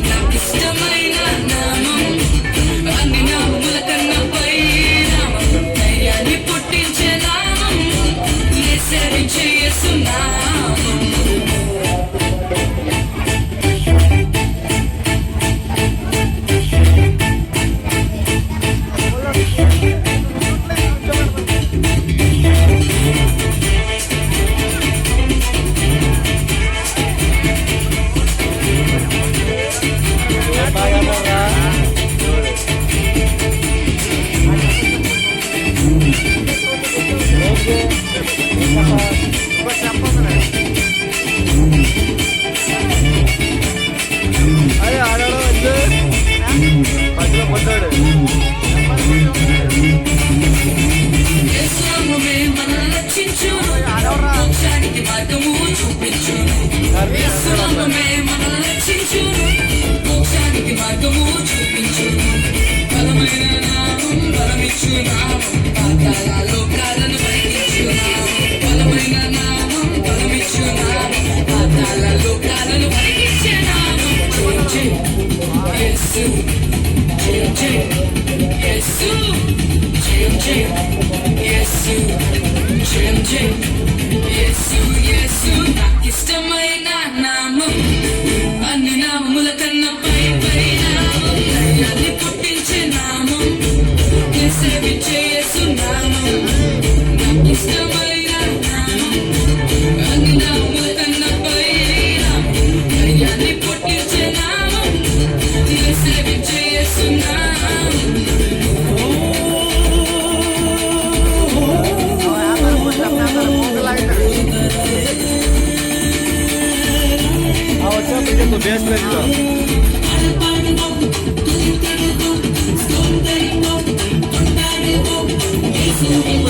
నాకిష్టమైన నామం అన్ని నామముల కన్నా పై నామం ధైర్యాన్ని పుట్టించే నామం యేసే యేసు నామం యేసునామమే మనల్ని రక్షించును మోక్షానికి మార్గము చూపించును యేసునామమే మనల్ని రక్షించును మోక్షానికి మార్గము చూపించును బలమైన నామం బలమిచ్చు నామం పాతాళ లోకాలను పైకిచ్చు నామం బలమైన నామం బలమిచ్చు నామం పాతాళ లోకాలను పైకిచ్చే నామం యేసు యేసు యేసు యేసు యేసు నాకిష్టమైన నామం అన్ని నామముల కన్నా పై నామం ధైర్యాన్ని పుట్టించే నామం యేసే యేసు నామం నాకిష్టమైన నామం అన్ని నామముల కన్నా పై నామం ధైర్యాన్ని పుట్టించే నామం యేసే యేసు నామం तो बेस्ट रहेगा Yes,